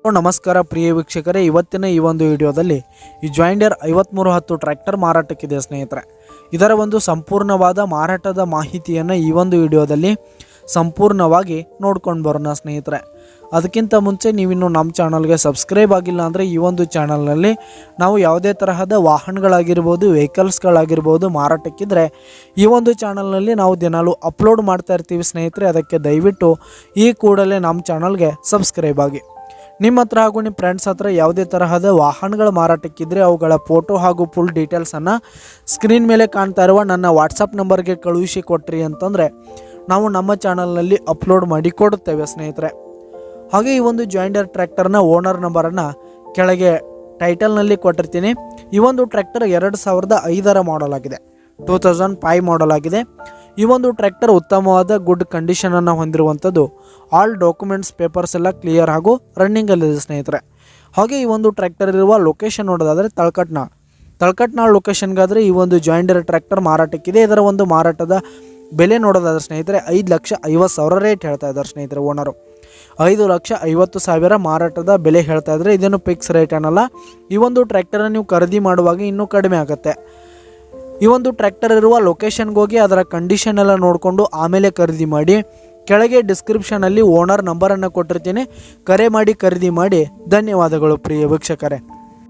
ನಮಸ್ಕಾರ ಪ್ರಿಯ ವೀಕ್ಷಕರೇ, ಇವತ್ತಿನ ಈ ಒಂದು ವಿಡಿಯೋದಲ್ಲಿ ಈ ಜಾಯಿಂಡರ್ 5310 ಟ್ರ್ಯಾಕ್ಟರ್ ಮಾರಾಟಕ್ಕಿದೆ ಸ್ನೇಹಿತರೆ. ಇದರ ಒಂದು ಸಂಪೂರ್ಣವಾದ ಮಾರಾಟದ ಮಾಹಿತಿಯನ್ನು ಈ ಒಂದು ವಿಡಿಯೋದಲ್ಲಿ ಸಂಪೂರ್ಣವಾಗಿ ನೋಡ್ಕೊಂಡು ಬರೋಣ ಸ್ನೇಹಿತರೆ. ಅದಕ್ಕಿಂತ ಮುಂಚೆ ನೀವಿನ್ನು ನಮ್ಮ ಚಾನಲ್ಗೆ ಸಬ್ಸ್ಕ್ರೈಬ್ ಆಗಿಲ್ಲ ಅಂದರೆ ಈ ಒಂದು ಚಾನಲ್ನಲ್ಲಿ ನಾವು ಯಾವುದೇ ತರಹದ ವಾಹನಗಳಾಗಿರ್ಬೋದು, ವೆಹಿಕಲ್ಸ್ಗಳಾಗಿರ್ಬೋದು ಮಾರಾಟಕ್ಕಿದ್ರೆ ಈ ಒಂದು ಚಾನಲ್ನಲ್ಲಿ ನಾವು ದಿನಾಲೂ ಅಪ್ಲೋಡ್ ಮಾಡ್ತಾ ಇರ್ತೀವಿ ಸ್ನೇಹಿತರೆ. ಅದಕ್ಕೆ ದಯವಿಟ್ಟು ಈ ಕೂಡಲೇ ನಮ್ಮ ಚಾನಲ್ಗೆ ಸಬ್ಸ್ಕ್ರೈಬ್ ಆಗಿ. ನಿಮ್ಮ ಹತ್ರ ಹಾಗೂ ನಿಮ್ಮ ಫ್ರೆಂಡ್ಸ್ ಹತ್ರ ಯಾವುದೇ ತರಹದ ವಾಹನಗಳ ಮಾರಾಟಕ್ಕಿದ್ರೆ ಅವುಗಳ ಫೋಟೋ ಹಾಗೂ ಫುಲ್ ಡೀಟೇಲ್ಸನ್ನು ಸ್ಕ್ರೀನ್ ಮೇಲೆ ಕಾಣ್ತಾ ಇರುವ ನನ್ನ ವಾಟ್ಸಪ್ ನಂಬರ್ಗೆ ಕಳುಹಿಸಿ ಕೊಟ್ರಿ ಅಂತಂದರೆ ನಾವು ನಮ್ಮ ಚಾನಲ್ನಲ್ಲಿ ಅಪ್ಲೋಡ್ ಮಾಡಿ ಕೊಡುತ್ತೇವೆ ಸ್ನೇಹಿತರೆ. ಹಾಗೆ ಈ ಒಂದು ಜಾಯಿಂಡರ್ ಟ್ರ್ಯಾಕ್ಟರ್ನ ಓನರ್ ನಂಬರನ್ನು ಕೆಳಗೆ ಟೈಟಲ್ನಲ್ಲಿ ಕೊಟ್ಟಿರ್ತೀನಿ. ಈ ಒಂದು ಟ್ರ್ಯಾಕ್ಟರ್ 2005 ಮಾಡಲ್ ಆಗಿದೆ, 2005 ಮಾಡಲ್ ಆಗಿದೆ. ಈ ಒಂದು ಟ್ರ್ಯಾಕ್ಟರ್ ಉತ್ತಮವಾದ ಗುಡ್ ಕಂಡೀಷನನ್ನು ಹೊಂದಿರುವಂಥದ್ದು. ಆಲ್ ಡಾಕ್ಯುಮೆಂಟ್ಸ್ ಪೇಪರ್ಸ್ ಎಲ್ಲ ಕ್ಲಿಯರ್ ಹಾಗೂ ರನ್ನಿಂಗಲ್ಲಿದೆ ಸ್ನೇಹಿತರೆ. ಹಾಗೆ ಈ ಒಂದು ಟ್ರ್ಯಾಕ್ಟರ್ ಇರುವ ಲೊಕೇಶನ್ ನೋಡೋದಾದರೆ ತಳಕಟ್ನಾಳ್ ಲೊಕೇಶನ್ಗಾದರೆ ಈ ಒಂದು ಜಾಯಿಂಡರ್ ಟ್ರ್ಯಾಕ್ಟರ್ ಮಾರಾಟಕ್ಕಿದೆ. ಇದರ ಒಂದು ಮಾರಾಟದ ಬೆಲೆ ನೋಡೋದಾದ್ರೆ ಸ್ನೇಹಿತರೆ 5,50,000 ರೇಟ್ ಹೇಳ್ತಾ ಇದ್ದಾರೆ ಸ್ನೇಹಿತರೆ. ಓನರು 5,50,000 ಮಾರಾಟದ ಬೆಲೆ ಹೇಳ್ತಾ ಇದ್ದಾರೆ. ಇದೇನು ಫಿಕ್ಸ್ ರೇಟ್ ಅನ್ನಲ್ಲ. ಈ ಒಂದು ಟ್ರ್ಯಾಕ್ಟರ್ನ ನೀವು ಖರೀದಿ ಮಾಡುವಾಗ ಇನ್ನೂ ಕಡಿಮೆ ಆಗುತ್ತೆ. ಈ ಒಂದು ಟ್ರ್ಯಾಕ್ಟರ್ ಇರುವ ಲೊಕೇಶನ್ಗೆ ಹೋಗಿ ಅದರ ಕಂಡೀಷನ್ ಎಲ್ಲ ನೋಡಿಕೊಂಡು ಆಮೇಲೆ ಖರೀದಿ ಮಾಡಿ. ಕೆಳಗೆ ಡಿಸ್ಕ್ರಿಪ್ಷನಲ್ಲಿ ಓನರ್ ನಂಬರನ್ನು ಕೊಟ್ಟಿರ್ತೀನಿ, ಕರೆ ಮಾಡಿ ಖರೀದಿ ಮಾಡಿ. ಧನ್ಯವಾದಗಳು ಪ್ರಿಯ ವೀಕ್ಷಕರೇ.